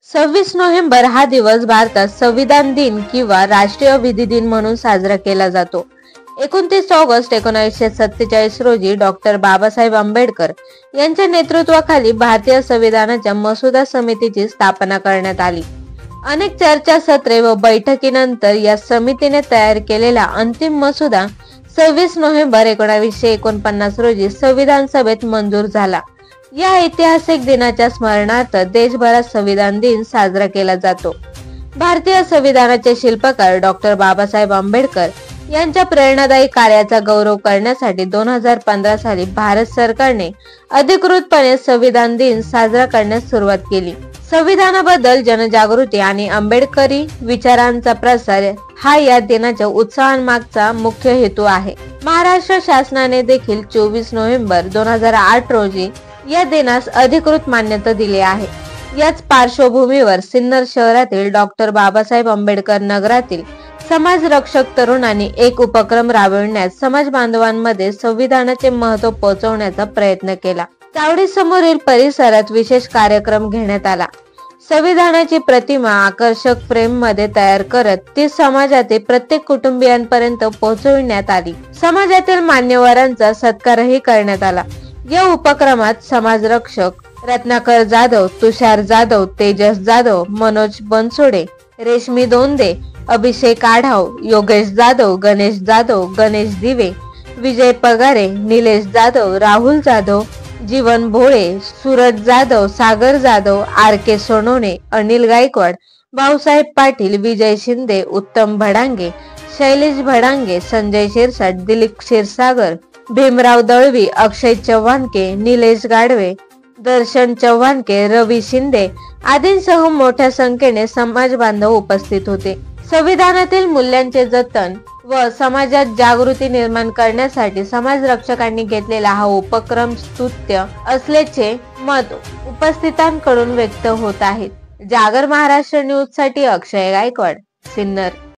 26 November हा दिवस भारतात संविधान दिन किंवा राष्ट्रीय विधी दिन म्हणून साजरा केला जातो. 29 ऑगस्ट 1947 रोजी डॉक्टर बाबासाहेब आंबेडकर यांच्या नेतृत्वाखाली भारतीय संविधानाच्या मसुदा समितीची स्थापना करण्यात आली. अनेक चर्चासत्रे व बैठकीनंतर या समितीने तयार केलेला अंतिम मसुदा 26 नोव्हेंबर 1949 रोजी संविधान सभेत मंजूर झाला. या ऐतिहासिक दिनाच्या स्मरणार्थ देशभरात संविधान दिन साजरा केला जातो. भारतीय संविधानाचे शिल्पकार डॉक्टर बाबासाहेब आंबेडकर यांच्या प्रेरणादायी कार्याचा गौरव करण्यासाठी 2015 साली भारत सरकारने अधिकृतपणे संविधान दिन साजरा करण्यास सुरुवात केली. संविधानाबद्दल जनजागृती आणि आंबेडकरी विचारांचा प्रसार हा या दिनाच्या उत्सवांमागचा मुख्य हेतू आहे. महाराष्ट्र शासनाने देखील 24 नोव्हेंबर 2008 रोजी या दिनास अधिकृत मान्यता दिली आहे. याच पार्श्वभूमीवर सिन्नर शहरातील डॉक्टर बाबासाहेब आंबेडकर नगरातील समाज रक्षक तरुणांनी एक उपक्रम राबविण्यात समाज बांधवांमध्ये संविधानाचे महत्त्व पोहोचवण्याचा प्रयत्न केला. चावडी समोरील परिसरात विशेष कार्यक्रम घेण्यात आला. संविधानाची प्रतिमा आकर्षक फ्रेम मध्ये तयार करत ती समाजातील प्रत्येक कुटुंबियांपर्यंत पोहोचविण्यात आली. समाजातील मान्यवरांचा सत्कारही करण्यात आला. या उपक्रमात समाजरक्षक रत्नाकर जाधव, तुषार जाधव, तेजस जाधव, मनोज बनसोडे, रेशमी दोंदे, अभिषेक आढाव, योगेश जाधव, गणेश जाधव, गणेश दिवे, विजय पगारे, निलेश जाधव, राहुल जाधव, जीवन भोळे, सूरज जाधव, सागर जाधव, आर के सोनवणे, अनिल गायकवाड, भाऊसाहेब पाटील, विजय शिंदे, उत्तम भडांगे, शैलेश भडांगे, संजय शिरसाट, दिलीप क्षीरसागर, भीमराव दळवी, अक्षय चव्हाणके, निलेश गाडवे, दर्शन चव्हाणके, रवी शिंदे आदींसह मोठ्या संख्येने समाज बांधव उपस्थित होते. संविधानातील मूल्यांचे जतन व समाजात जागृती निर्माण करण्यासाठी समाज रक्षकांनी घेतलेला हा उपक्रम स्तुत्य असल्याचे मत उपस्थितांकडून व्यक्त होत आहे. जागर महाराष्ट्र न्यूज साठी अक्षय गायकवाड, सिन्नर.